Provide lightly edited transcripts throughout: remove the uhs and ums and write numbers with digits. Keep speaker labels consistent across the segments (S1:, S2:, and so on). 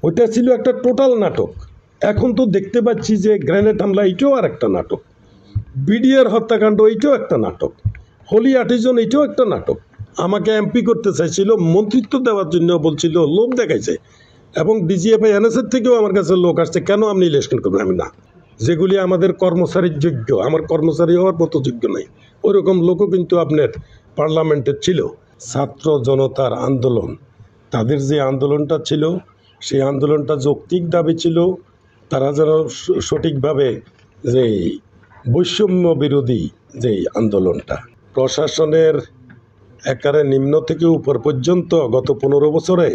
S1: ওইটা ছিল একটা টোটাল নাটক। এখন তো দেখতে পাচ্ছি যে গ্রেনেড হামলা এটাও আর একটা নাটক, বিডিআর হত্যাকাণ্ড এইটাও একটা নাটক, হোলি আর্টিজন এইটাও একটা নাটক। আমাকে এমপি করতে চাইছিল, মন্ত্রিত্ব দেওয়ার জন্য বলছিল, লোভ দেখাইছে। এবং ডিজিএফআই এনএসএর থেকেও আমার কাছে লোক আসছে, কেন আপনি ইলেকশন করবেন? আমি না, যেগুলি আমাদের কর্মচারীর যোগ্য, আমার কর্মচারী হওয়ার মতো যোগ্য নাই, ওইরকম লোকও কিন্তু আপনার পার্লামেন্টে ছিল। ছাত্র জনতার আন্দোলন, তাদের যে আন্দোলনটা ছিল, সেই আন্দোলনটা যৌক্তিক দাবি ছিল তারা যেন সঠিকভাবে যে বৈষম্য বিরোধী যে আন্দোলনটা, প্রশাসনের একেবারে নিম্ন থেকে উপর পর্যন্ত গত 15 বছরে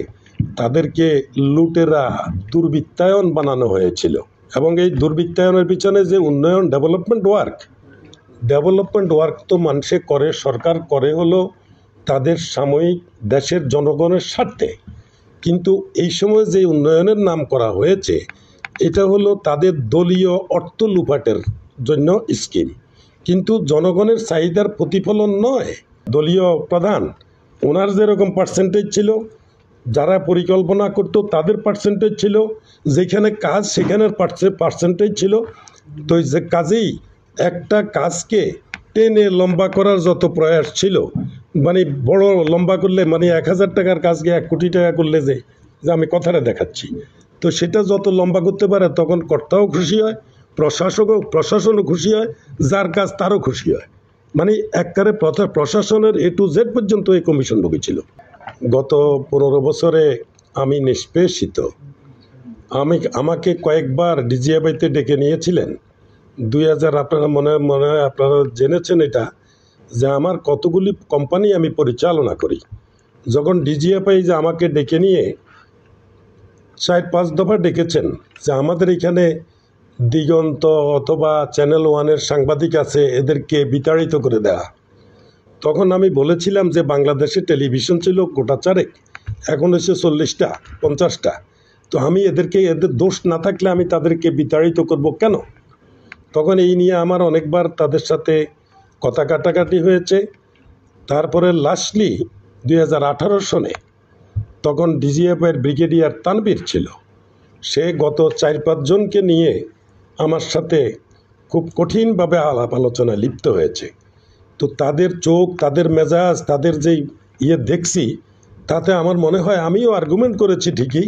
S1: তাদেরকে লুটেরা দুর্বৃত্তায়ন বানানো হয়েছিল। এবং এই দুর্বৃত্তায়নের পিছনে যে উন্নয়ন ডেভেলপমেন্ট ওয়ার্ক তো মানুষে করে, সরকার করে হলো তাদের সাময়িক দেশের জনগণের স্বার্থে, কিন্তু এই সময় যে উন্নয়নের নাম করা হয়েছে এটা হলো তাদের দলীয় অর্থ লুপাটের জন্য স্কিম, কিন্তু জনগণের চাহিদার প্রতিফলন নয়। দলীয় প্রধান ওনার যেরকম পার্সেন্টেজ ছিল, যারা পরিকল্পনা করত তাদের পার্সেন্টেজ ছিল, যেখানে কাজ সেখানের পার্সেন্টেজ ছিল। তো যে কাজেই একটা কাজকে টেনে লম্বা করার যত প্রয়াস ছিল, মানে বড় লম্বা করলে, মানে 1000 টাকার কাজকে 1 কোটি টাকা করলে যে আমি কথাটা দেখাচ্ছি, তো সেটা যত লম্বা করতে পারে তখন কর্তাও খুশি হয়, প্রশাসনও খুশি হয়, যার কাজ তারও খুশি হয়। মানে একবারে প্রশাসনের A to Z পর্যন্ত এই কমিশন ঢুকেছিল। গত 15 বছরে আমি নিষ্পেষিত। আমাকে কয়েকবার ডিজিএফআইতে ডেকে নিয়েছিলেন। 2000 আপনারা মনে হয় আপনারা জেনেছেন এটা, যে আমার কতগুলি কোম্পানি আমি পরিচালনা করি। যখন ডিজিএফআই যে আমাকে ডেকে নিয়ে 4-5 দফা ডেকেছেন যে আমাদের এখানে দিগন্ত অথবা চ্যানেল 1-এর সাংবাদিক আছে, এদেরকে বিতাড়িত করে দেয়া। তখন আমি বলেছিলাম যে বাংলাদেশে টেলিভিশন ছিল গোটা 4, এখন হচ্ছে 40টা 50টা, তো আমি এদের দোষ না থাকলে আমি তাদেরকে বিতাড়িত করব কেন? তখন এই নিয়ে আমার অনেকবার তাদের সাথে কথা কাটাকাটি হয়েছে। তারপরে লাস্টলি 2018 সনে তখন ডিজিএফআইয়ের ব্রিগেডিয়ার তানবীর ছিল, সে গত 4-5 জনকে নিয়ে আমার সাথে খুব কঠিনভাবে আলাপ আলোচনায় লিপ্ত হয়েছে। তো তাদের চোখ, তাদের মেজাজ, তাদের যেই দেখছি, তাতে আমার মনে হয় আমিও আর্গুমেন্ট করেছি ঠিকই,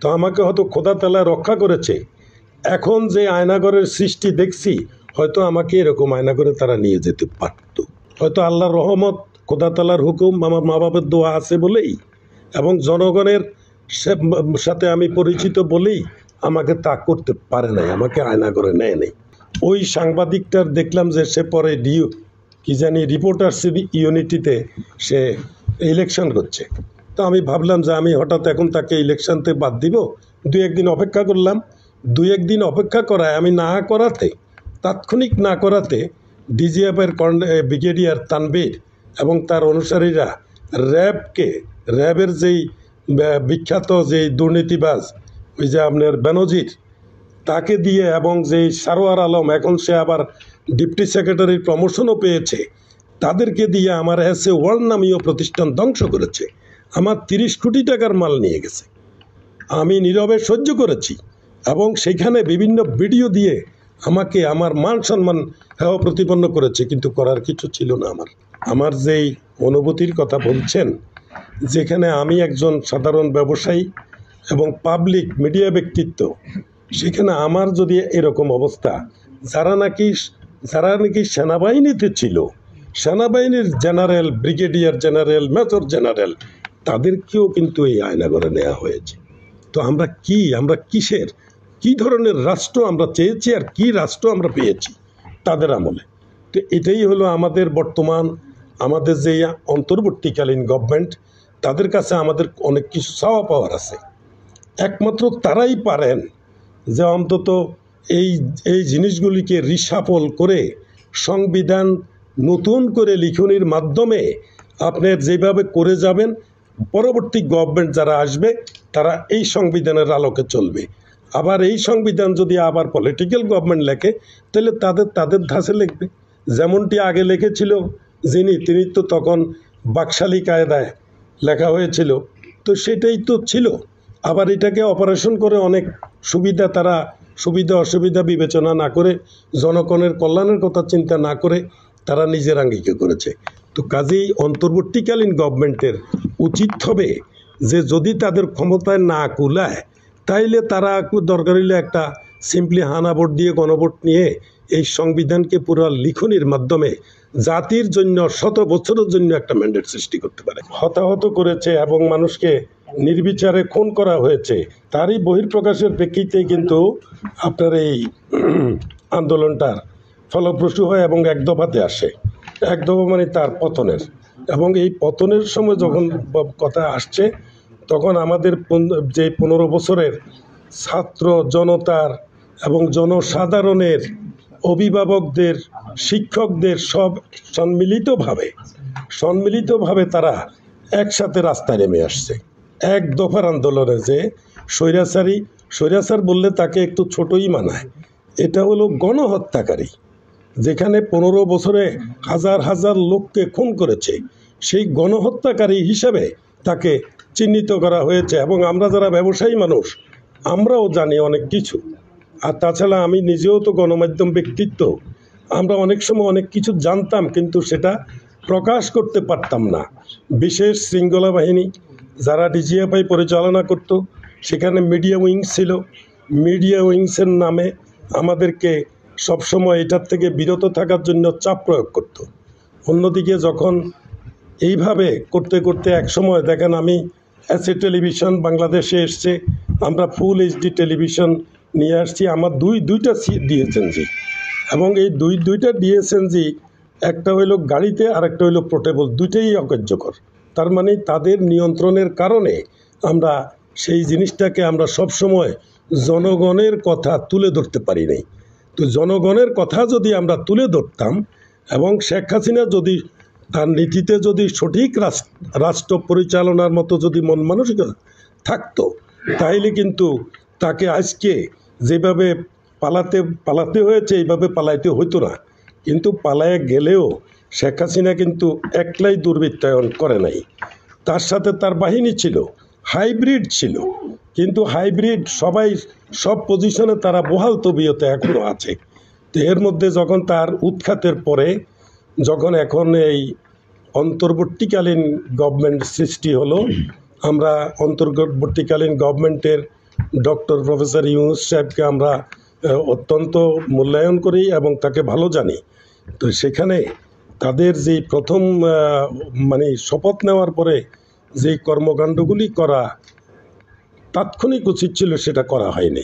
S1: তো আমাকে হয়তো খোদা তাআলা রক্ষা করেছে। এখন যে আয়নাগরের সৃষ্টি দেখছি, হয়তো আমাকে এরকম আয়নাগরে তারা নিয়ে যেতে পারত। হয়তো আল্লাহর রহমত, খোদা তাআলার হুকুম, আমার মা বাবার দোয়া আছে বলেই এবং জনগণের সাথে আমি পরিচিত বলেই আমাকে তা করতে পারে নাই, আমাকে আয়নাগরে নেয় নাই। ওই সাংবাদিকটার দেখলাম যে সে পরে রিপোর্টার্স ইউনিটিতে সে ইলেকশন করছে। তো আমি ভাবলাম যে আমি হঠাৎ এখন তাকে ইলেকশন থেকে বাদ দিব, 2-1 দিন অপেক্ষা করলাম। 2-1 দিন অপেক্ষা করায় আমি তাৎক্ষণিক না করাতে ডিজিএফের ব্রিগেডিয়ার তানবীর এবং তার অনুসারীরা র্যাবের যেই বিখ্যাত যেই দুর্নীতিবাজ, ওই যে আপনার বেনজির, তাকে দিয়ে, এবং যেই সারোয়ার আলম, এখন সে আবার ডিপটি সেক্রেটারির প্রমোশনও পেয়েছে, তাদেরকে দিয়ে আমার ওয়ার্ল্ড নামীয় প্রতিষ্ঠান ধ্বংস করেছে। আমার 30 কোটি টাকার মাল নিয়ে গেছে। আমি নীরবে সহ্য করেছি এবং সেখানে বিভিন্ন ভিডিও দিয়ে আমাকে আমার মান সম্মান প্রতিপন্ন করেছে, কিন্তু করার কিছু ছিল না। আমার যেই অনুভূতির কথা বলছেন, যেখানে আমি একজন সাধারণ ব্যবসায়ী এবং পাবলিক মিডিয়া ব্যক্তিত্ব, সেখানে আমার যদি এরকম অবস্থা, যারা নাকি সেনাবাহিনীতে ছিল, সেনাবাহিনীর general, brigadier general, major general, তাদেরকেও কিন্তু এই আয়নাগরে নেওয়া হয়েছে। তো আমরা কি ধরনের রাষ্ট্র আমরা চেয়েছি আর কি রাষ্ট্র আমরা পেয়েছি তাদের আমলে? তো এটাই হলো আমাদের বর্তমান, আমাদের যে অন্তর্বর্তীকালীন গভর্নমেন্ট, তাদের কাছে আমাদের অনেক কিছু চাওয়া পাওয়ার আছে। একমাত্র তারাই পারেন যে অন্তত এই জিনিসগুলিকে রিশাফল করে সংবিধান নতুন করে লিখনির মাধ্যমে আপনার যেভাবে করে যাবেন, পরবর্তী গভর্নমেন্ট যারা আসবে তারা এই সংবিধানের আলোকে চলবে। আবার এই সংবিধান যদি আবার পলিটিক্যাল গভর্নমেন্ট লেখে, তাহলে তাদের ধাঁচে লিখবে। যেমনটি আগে লিখেছিল তিনি তো তখন বাকশালী কায়দায় লেখা হয়েছিল, তো সেটাই তো ছিল। আবার এটাকে অপারেশন করে অনেক সুবিধা তারা সুবিধা অসুবিধা বিবেচনা না করে জনগণের কল্যাণের কথা চিন্তা না করে তারা নিজের আঙ্গিকে করেছে। তো কাজেই অন্তর্বর্তীকালীন গভর্নমেন্টের উচিত হবে যে যদি তাদের ক্ষমতায় না কুলায় তাইলে তারা দরকার হলে একটা সিম্পলি হানা ভোট দিয়ে গণভোট নিয়ে এই সংবিধানকে পুরো লিখনির মাধ্যমে জাতির জন্য 100 বছরের জন্য একটা ম্যান্ডেট সৃষ্টি করতে পারে। হতাহত করেছে এবং মানুষকে নির্বিচারে খুন করা হয়েছে, তারই বহিঃপ্রকাশের প্রেক্ষিতে কিন্তু আপনার এই আন্দোলনটার ফলপ্রসূ হয় এবং এক দফাতে আসে। এক দফা মানে তার পতনের, এবং এই পতনের সময় যখন কথা আসছে তখন আমাদের যে 15 বছরের ছাত্র জনতার এবং জনসাধারণের অভিভাবকদের শিক্ষকদের সব সম্মিলিতভাবে তারা একসাথে রাস্তায় নেমে আসছে এক দফার আন্দোলনে। যে স্বৈরাচার বললে তাকে একটু ছোটই মানায়, এটা হলো গণহত্যাকারী, যেখানে 15 বছরে হাজার হাজার লোককে খুন করেছে, সেই গণহত্যাকারী হিসাবে তাকে চিহ্নিত করা হয়েছে। এবং আমরা যারা ব্যবসায়ী মানুষ আমরাও জানি অনেক কিছু, আর তাছাড়া আমি নিজেও তো গণমাধ্যম ব্যক্তিত্ব, আমরা অনেক সময় অনেক কিছু জানতাম কিন্তু সেটা প্রকাশ করতে পারতাম না। বিশেষ শৃঙ্খলা বাহিনী যারা ডিজিএফআই পরিচালনা করত, সেখানে মিডিয়া উইংস ছিল, মিডিয়া উইংসের নামে আমাদেরকে সবসময় এটার থেকে বিরত থাকার জন্য চাপ প্রয়োগ করত। অন্যদিকে যখন এইভাবে করতে করতে এক সময় দেখেন আমি অ্যাসে টেলিভিশন বাংলাদেশে এসছে, আমরা ফুল এইচডি টেলিভিশন নিয়ে আসছি, আমার দুইটা ডিএসএনজি, এবং এই দুইটা ডিএসএনজি একটা হইল গাড়িতে আর একটা হইল পোর্টেবল, দুইটাই অকার্যকর। তার মানে তাদের নিয়ন্ত্রণের কারণে আমরা সেই জিনিসটাকে আমরা সবসময় জনগণের কথা তুলে ধরতে পারি নাই। তো জনগণের কথা যদি আমরা তুলে ধরতাম এবং শেখ হাসিনা যদি তার নীতিতে যদি সঠিক রাষ্ট্র পরিচালনার মতো যদি মন মানসিকতা থাকতো, তাইলে কিন্তু তাকে আজকে যেভাবে পালাতে হয়েছে এইভাবে পালাইতে হইতো না। কিন্তু পালায় গেলেও শেখ হাসিনা কিন্তু একলাই দুর্বৃত্তায়ন করে নাই, তার সাথে তার বাহিনী ছিল, হাইব্রিড ছিল। কিন্তু হাইব্রিড সব পজিশনে তারা বহাল তবিয়তে এখনও আছে। তো এর মধ্যে যখন তার উৎখাতের পরে যখন এখন এই অন্তর্বর্তীকালীন গভর্নমেন্ট সৃষ্টি হলো, আমরা অন্তর্বর্তীকালীন গভর্নমেন্টের ডক্টর প্রফেসর ইউনূস সাহেবকে আমরা অত্যন্ত মূল্যায়ন করি এবং তাকে ভালো জানি। তো সেখানে তাদের যে প্রথম মানে শপথ নেওয়ার পরে যেই কর্মকাণ্ডগুলি করা তাৎক্ষণিক উচিত ছিল সেটা করা হয়নি।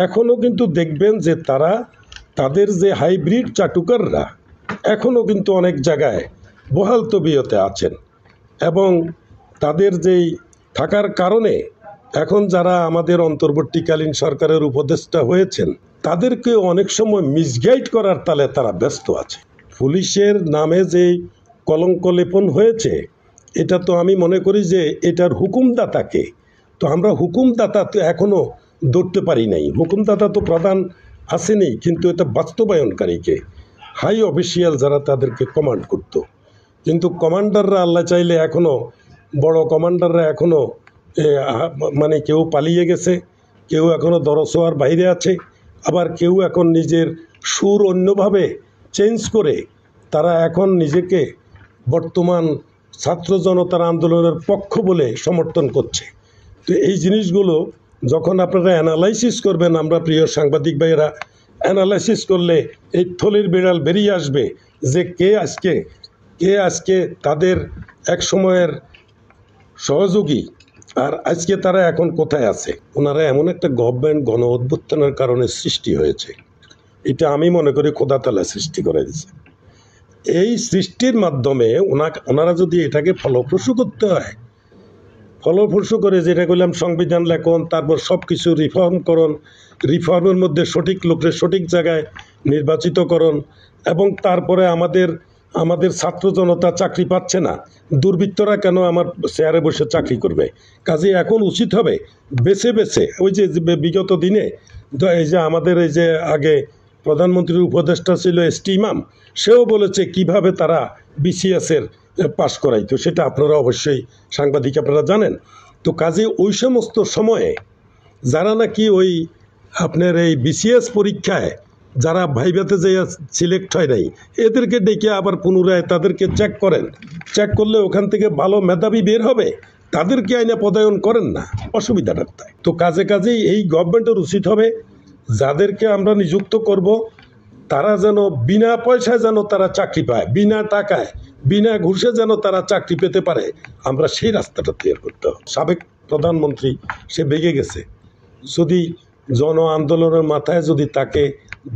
S1: এখনও কিন্তু দেখবেন যে তাদের যে হাইব্রিড চাটুকাররা এখনও কিন্তু অনেক জায়গায় বহাল তবিয়তে আছেন, এবং তাদের যেই থাকার কারণে এখন যারা আমাদের অন্তর্বর্তীকালীন সরকারের উপদেষ্টা হয়েছেন তাদেরকে অনেক সময় মিসগাইড করার তালে তারা ব্যস্ত আছে। পুলিশের নামে যে কলঙ্ক লেপন হয়েছে, এটা তো আমি মনে করি যে এটার হুকুমদাতাকে, তো আমরা হুকুমদাতা তো এখনও ধরতে পারি নাই। হুকুমদাতা তো প্রধান আসেনি, কিন্তু এটা বাস্তবায়নকারীকে হাই অফিসিয়াল যারা তাদেরকে কমান্ড করত। কিন্তু কমান্ডাররা আল্লাহ চাইলে এখনও বড় কমান্ডাররা এখনও মানে কেউ পালিয়ে গেছে, কেউ এখনও দরছোয়ার বাইরে আছে, আবার কেউ এখন নিজের সুর অন্যভাবে চেঞ্জ করে তারা এখন নিজেকে বর্তমান ছাত্র জনতার আন্দোলনের পক্ষ বলে সমর্থন করছে। তো এই জিনিসগুলো যখন আপনারা অ্যানালাইসিস করবেন, আমরা প্রিয় সাংবাদিক ভাইয়েরা অ্যানালাইসিস করলে এই থলির বিড়াল বেরিয়ে আসবে যে কে আজকে তাদের এক সময়ের সহযোগী আর আজকে তারা এখন কোথায় আছে। ওনারা এমন একটা গভর্নমেন্ট গণ অভ্যুত্থানের কারণে সৃষ্টি হয়েছে, এটা আমি মনে করি খোদা তাআলা সৃষ্টি করে দিয়েছে। এই সৃষ্টির মাধ্যমে ওনারা যদি এটাকে ফলপ্রসূ করতে হয়, ফলপ্রসূ করে যেটা করলাম সংবিধান লেখন, তারপর সব কিছু রিফর্মের মধ্যে সঠিক লোকের সঠিক জায়গায় নির্বাচিতকরণ, এবং তারপরে আমাদের ছাত্র জনতা চাকরি পাচ্ছে না, দুর্বৃত্তরা কেন আমার চেয়ারে বসে চাকরি করবে? কাজে এখন উচিত হবে বেছে বেছে, ওই যে বিগত দিনে এই যে আমাদের এই যে আগে প্রধানমন্ত্রীর উপদেষ্টা ছিল এসটি ইমাম, সেও বলেছে কিভাবে তারা বিসিএসের পাশ করাইতো, সেটা আপনারা অবশ্যই সাংবাদিক আপনারা জানেন। তো তো কাজে ওই সমস্ত সময়ে যারা নাকি ওই আপনার এই বিসিএস পরীক্ষায় যারা ভাইভাতে যে সিলেক্ট হয় নাই এদেরকে ডেকে আবার পুনরায় তাদেরকে চেক করেন, চেক করলে ওখান থেকে ভালো মেধাবী বের হবে, তাদেরকে আইনে পদায়ন করেন না, অসুবিধাটা তাই। তো কাজেই এই গভর্নমেন্টের উচিত হবে যাদেরকে আমরা নিযুক্ত করব তারা যেন বিনা পয়সায় যেন তারা চাকরি পায়, বিনা টাকায় বিনা ঘুষে যেন তারা চাকরি পেতে পারে, আমরা সেই রাস্তাটা তৈরি করতে হবে। সাবেক প্রধানমন্ত্রী সে বেগে গেছে, যদি জন আন্দোলনের মাথায় যদি তাকে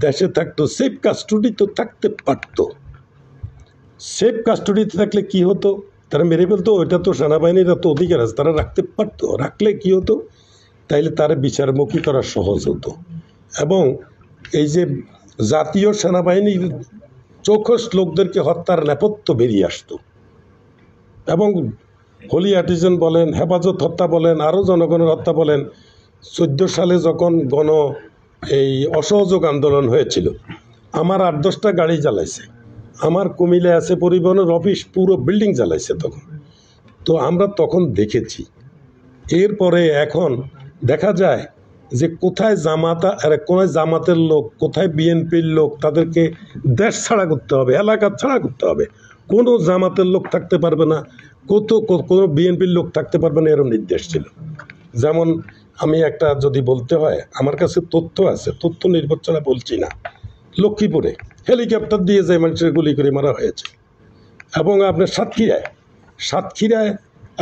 S1: দেশে থাকতো, সেফ কাস্টডি তো থাকতে পারত। সেফ কাস্টডিতে থাকলে কি হতো, তারা মেরে ফেলতো, ওইটা তো সেনাবাহিনীর তো অধিকার আছে, তারা রাখতে পারতো। রাখলে কি হতো, তাইলে তারা বিচারমুখী করা সহজ হতো এবং এই যে জাতীয় সেনাবাহিনীর চৌখস লোকদেরকে হত্যার নেপথ্য বেরিয়ে আসতো এবং হোলি আর্টিজান বলেন, হেফাজত হত্যা বলেন, আরও জনগণের হত্যা বলেন। 14 সালে যখন এই অসহযোগ আন্দোলন হয়েছিল, আমার 8-10টা গাড়ি জ্বালাইছে, আমার কুমিল্লায় আছে পরিবহনের অফিস, পুরো বিল্ডিং জ্বালাইছে তখন। তো আমরা তখন দেখেছি। এরপরে এখন দেখা যায় যে কোথায় জামাতের লোক, কোথায় বিএনপির লোক, তাদেরকে দেশ ছাড়া করতে হবে, এলাকা ছাড়া করতে হবে। কোনো জামাতের লোক থাকতে পারবে না, কোনো বিএনপির লোক থাকতে পারবে না, এরকম নির্দেশ ছিল। যেমন আমি একটা যদি বলতে হয়, আমার কাছে তথ্য আছে, তথ্য নির্ভর ছাড়া বলছি না, লক্ষ্মীপুরে হেলিকপ্টার দিয়ে যে মানুষের গুলি করে মারা হয়েছে। এবং আপনার সাতক্ষীরায়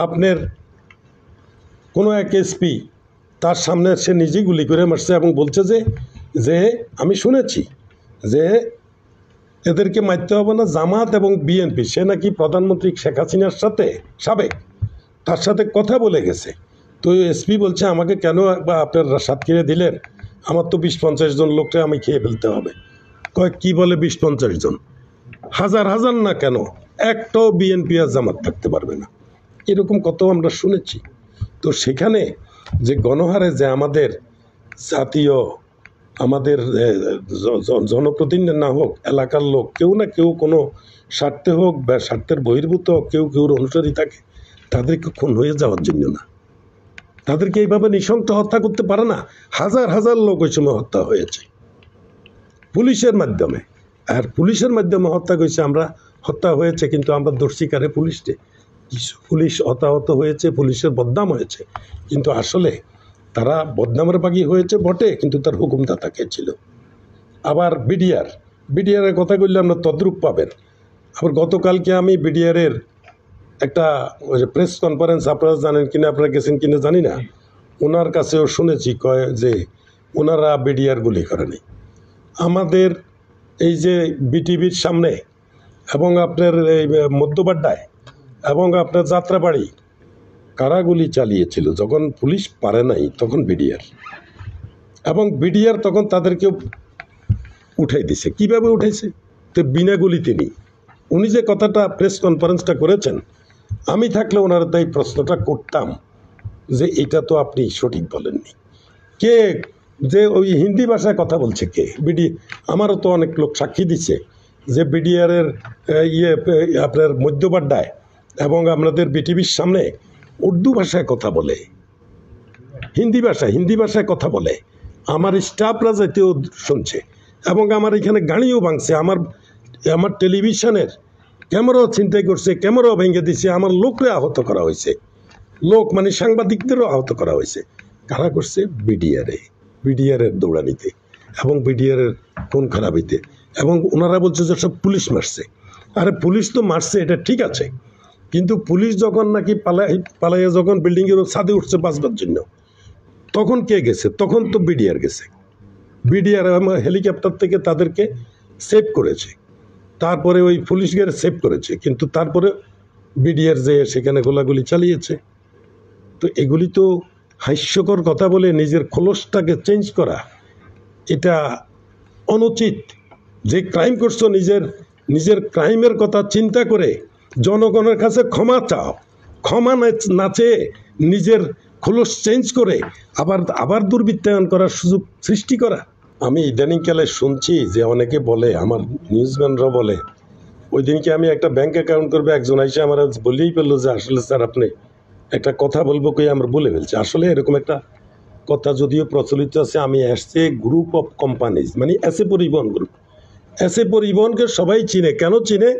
S1: আপনার কোনো এক এসপি তার সামনে সে নিজেই গুলি করে মারছে এবং বলছে যে আমি শুনেছি যে এদেরকে মারতে হবে না, জামাত এবং বিএনপি, সে নাকি প্রধানমন্ত্রী শেখ হাসিনার সাথে সাবেক তার সাথে কথা বলে গেছে। তো এসপি বলছে আমাকে কেন আপনার সাতক্ষীরা দিলেন, আমার তো 20-50 জন লোককে আমি খেয়ে ফেলতে হবে। কি বলে 20-50 জন, হাজার হাজার না কেন, একটাও বিএনপি আর জামাত থাকতে পারবে না, এরকম কত আমরা শুনেছি। তো সেখানে যে গণহারে যে আমাদের জাতীয় আমাদের জনপ্রতিনিধি না হোক, এলাকার লোক কেউ না কেউ কোনো স্বার্থে হোক বা স্বার্থের বহির্ভূত হোক, কেউর অনুসারী থাকে, তাদেরকে খুন হয়ে যাওয়ার জন্য না, তাদেরকে এইভাবে নৃশংস হত্যা করতে পারে না। হাজার হাজার লোক ওই সময় হত্যা হয়েছে পুলিশের মাধ্যমে, আর পুলিশের মাধ্যমে হত্যা হয়েছে, কিন্তু আমরা দোষ স্বীকারে পুলিশ হতাহত হয়েছে, পুলিশের বদনাম হয়েছে, কিন্তু আসলে তারা বদনামের বাগি হয়েছে বটে, কিন্তু তার হুকুমদাতা কে ছিল। আবার বিডিআরের কথা বললে আমরা তদ্রূপ পাবেন। আবার গতকালকে আমি বিডিআরের একটা প্রেস কনফারেন্স, আপনারা জানেন কিনা, আপনারা গেছেন কিনা জানি না, ওনার কাছেও শুনেছি কয় যে ওনারা বিডিআর গুলি করেনি। আমাদের এই যে বিটিভির সামনে এবং আপনার এই মধ্যবাড্ডায় এবং আপনার যাত্রাবাড়ি কারা গুলি চালিয়েছিল, যখন পুলিশ পারে নাই তখন বিডিআর, এবং বিডিআর তখন তাদেরকে উঠাই দিছে। কিভাবে উঠাইছে, তো বিনা গুলিতে নেই। উনি যে কথাটা প্রেস কনফারেন্সটা করেছেন, আমি থাকলে ওনার তাই প্রশ্নটা করতাম যে এটা তো আপনি সঠিক বলেননি, কে যে ওই হিন্দি ভাষায় কথা বলছে কে, আমারও তো অনেক লোক সাক্ষী দিচ্ছে যে বিডিআরের আপনার মধ্যবাড্ডায় এবং আপনাদের বিটিভির সামনে উর্দু ভাষায় কথা বলে, হিন্দি ভাষায় কথা বলে, আমার স্টাফরা যাইতেও শুনছে এবং আমার এখানে গাড়িও ভাঙছে, আমার টেলিভিশনের ক্যামেরাও ছিনতাই করছে, ক্যামেরাও ভেঙে দিছে, আমার লোকরে আহত করা হয়েছে, মানে সাংবাদিকদেরও আহত করা হয়েছে। কারা করছে, বিডিআরের দৌড়ানিতে এবং বিডিআরের খুন খারাপিতে, এবং ওনারা বলছে যে সব পুলিশ মারছে। আরে পুলিশ তো মারছে, এটা ঠিক আছে, কিন্তু পুলিশ যখন নাকি পালাইয়া যখন বিল্ডিংয়ের ছাদে উঠছে বাঁচবার জন্য, তখন কে গেছে, তখন তো বিডিআর গেছে। বিডিআর হেলিকপ্টার থেকে তাদেরকে সেভ করেছে, তারপরে ওই পুলিশ গিয়ে সেভ করেছে, কিন্তু তারপরে বিডিআর যে সেখানে গোলাগুলি চালিয়েছে। তো এগুলি তো হাস্যকর কথা বলে নিজের খোলসটাকে চেঞ্জ করা, এটা অনুচিত। যে ক্রাইম করছো নিজের ক্রাইমের কথা চিন্তা করে জনগণের কাছে ক্ষমা চাও, ক্ষমা না চেয়ে নিজের খোলস চেঞ্জ করে আবার দুর্বৃত্তায়ন করার সুযোগ সৃষ্টি করা। আমি ইদানিংকালে শুনছি যে অনেকে বলে, আমার নিউজম্যানরা বলে, ওই দিনকে আমি একটা ব্যাংক অ্যাকাউন্ট করবে, একজন এসে আমার বলেই পেলো যে আসলে স্যার আপনি একটা কথা বলবো কই আমরা বলে ফেলছি। আসলে এরকম একটা কথা যদিও প্রচলিত আছে, আমি আসছে গ্রুপ অফ কোম্পানিজ, মানে এসএ পরিবহন গ্রুপ। এসএ পরিবহনকে সবাই চিনে। কেন চিনে?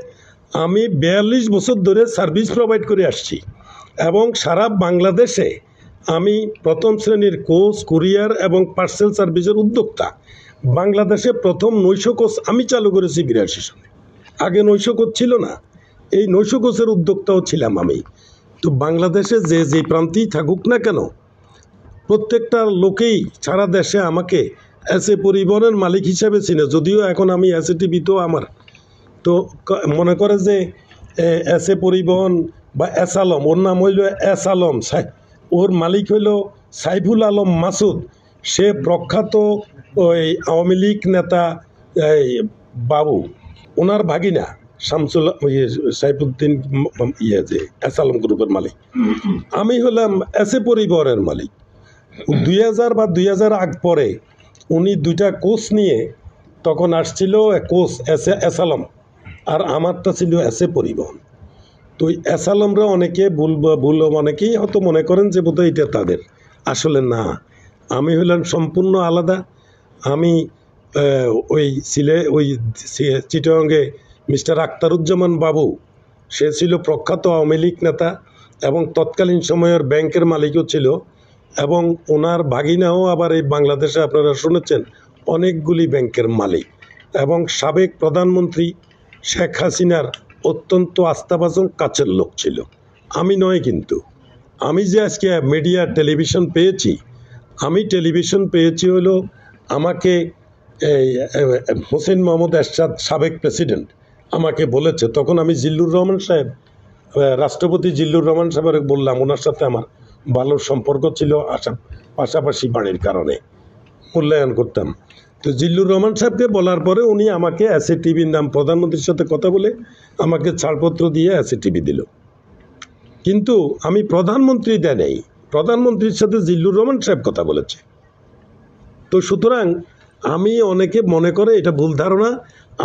S1: আমি 42 বছর ধরে সার্ভিস প্রোভাইড করে আসছি এবং সারা বাংলাদেশে আমি প্রথম শ্রেণীর কোচ, কুরিয়ার এবং পার্সেল সার্ভিসের উদ্যোক্তা। বাংলাদেশে প্রথম নৈশ কোচ আমি চালু করেছি 82 সনে। আগে নৈশ কোচ ছিল না, এই নৈশ কোচের উদ্যোক্তাও ছিলাম আমি। তো বাংলাদেশে যে প্রান্তেই থাকুক না কেন, প্রত্যেকটা লোকেই সারা দেশে আমাকে এসএ পরিবহনের মালিক হিসেবে চিনে। যদিও এখন আমি এসএটিভি তো আমার তো মনে করে যে এসএ পরিবহন বা এস আলম, ওর নাম হইল এস আলম, ওর মালিক হইল সাইফুল আলম মাসুদ। সে প্রখ্যাত ওই আওয়ামী লীগ নেতা বাবু, ওনার ভাগিনা শামসুল সাইফুদ্দিন যে এস আলম গ্রুপের মালিক। আমি হলাম এসএ পরিবহনের মালিক। 2000 বা 2000 আগ পরে উনি 2টা কোচ নিয়ে তখন আসছিল, কোচ এস আলম আর আমারটা ছিল এসএ পরিবহন। তো এস আলমরা অনেকে ভুল অনেকেই হয়তো মনে করেন যে বোধহয় এটা তাদের, আসলে না। আমি হলাম সম্পূর্ণ আলাদা। আমি ওই চিটাগংয়ে মিস্টার আখতারুজ্জামান বাবু, সে ছিল প্রখ্যাত আওয়ামী লীগ নেতা এবং তৎকালীন সময়ের ব্যাংকের মালিকও ছিল, এবং ওনার ভাগিনাও আবার এই বাংলাদেশে আপনারা শুনেছেন অনেকগুলি ব্যাংকের মালিক, এবং সাবেক প্রধানমন্ত্রী শেখ হাসিনার অত্যন্ত আস্থাভাজন কাছের লোক ছিল। আমি নয়, কিন্তু আমি যে আজকে মিডিয়া টেলিভিশন পেয়েছি, আমি টেলিভিশন পেয়েছি হলো আমাকে হোসেন মোহাম্মদ এরশাদ সাবেক প্রেসিডেন্ট আমাকে বলেছে। তখন আমি জিল্লুর রহমান সাহেব, রাষ্ট্রপতি জিল্লুর রহমান সাহেবের বললাম, ওনার সাথে আমার ভালো সম্পর্ক ছিল, পাশাপাশি বাড়ির কারণে মূল্যায়ন করতাম। তো জিল্লুর রহমান সাহেবকে বলার পরে উনি আমাকে এসএটিভির নাম, প্রধানমন্ত্রীর সাথে কথা বলে আমাকে ছাড়পত্র দিয়ে এসএটিভি দিল। কিন্তু আমি প্রধানমন্ত্রী দেয় নেই, প্রধানমন্ত্রীর সাথে জিল্লুর রহমান সাহেব কথা বলেছে। তো সুতরাং আমি, অনেকে মনে করে এটা ভুল ধারণা,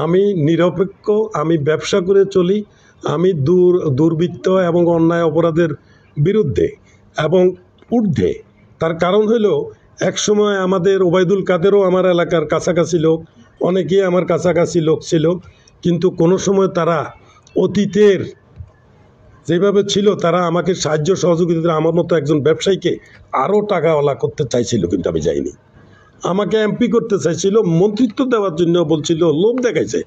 S1: আমি নিরপেক্ষ, আমি ব্যবসা করে চলি, আমি দুর্বৃত্ত এবং অন্যায় অপরাধের বিরুদ্ধে এবং ঊর্ধ্বে। তার কারণ হইল, একসময় আমাদের ওবায়দুল কাদেরও আমার এলাকার কাছাকাছি লোক, অনেকেই আমার কাছাকাছি লোক ছিল, কিন্তু কোনো সময় তারা অতীতের যেভাবে ছিল তারা আমাকে সাহায্য সহযোগিতা, আমার মতো একজন ব্যবসায়ীকে আরও টাকাওয়ালা করতে চাইছিল, কিন্তু আমি যাইনি। আমাকে এমপি করতে চাইছিল, মন্ত্রিত্ব দেওয়ার জন্য বলছিল, লোভ দেখাইছে,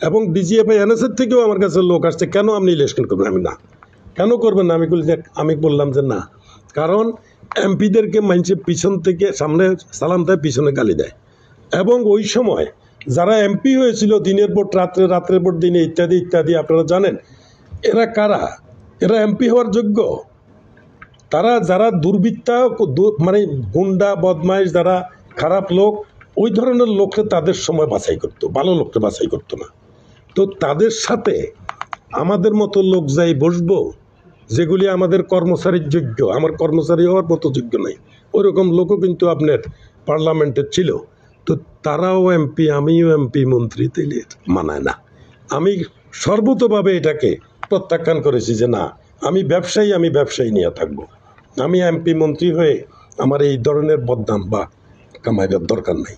S1: এবং ডিজিএফআই এনএসএর থেকেও আমার কাছে লোক আসছে, কেন আপনি ইলেকশন করবেন? আমি না, কেন করবেন না? আমি বললাম যে না, কারণ এমপিদেরকে মানুষের পিছন থেকে সামনে সালাম দেয়, পিছনে গালি দেয়। এবং ওই সময় যারা এমপি হয়েছিল দিনের পর রাত্রে, রাত্রের পর দিনে, ইত্যাদি ইত্যাদি, আপনারা জানেন এরা কারা? এরা এমপি হওয়ার যোগ্য? তারা যারা দুর্বৃত্তা, মানে গুন্ডা বদমাইশ, যারা খারাপ লোক, ওই ধরনের লোককে তাদের সময় বাছাই করতো, ভালো লোককে বাছাই করতো না। তো তাদের সাথে আমাদের মতো লোক যাই বসবো, যেগুলি আমাদের কর্মচারীর যোগ্য, আমার কর্মচারী হওয়ার মতো যোগ্য নাই, ওইরকম লোকও কিন্তু আপনার পার্লামেন্টে ছিল। তো তারাও এমপি, আমিও এমপি, মন্ত্রী, তাইলে মানায় না। আমি সর্বতোভাবে এটাকে প্রত্যাখ্যান করেছি যে না, আমি ব্যবসায়ী নিয়ে থাকবো। আমি এমপি মন্ত্রী হয়ে আমার এই ধরনের বদনাম বা কামাইয়ের দরকার নাই।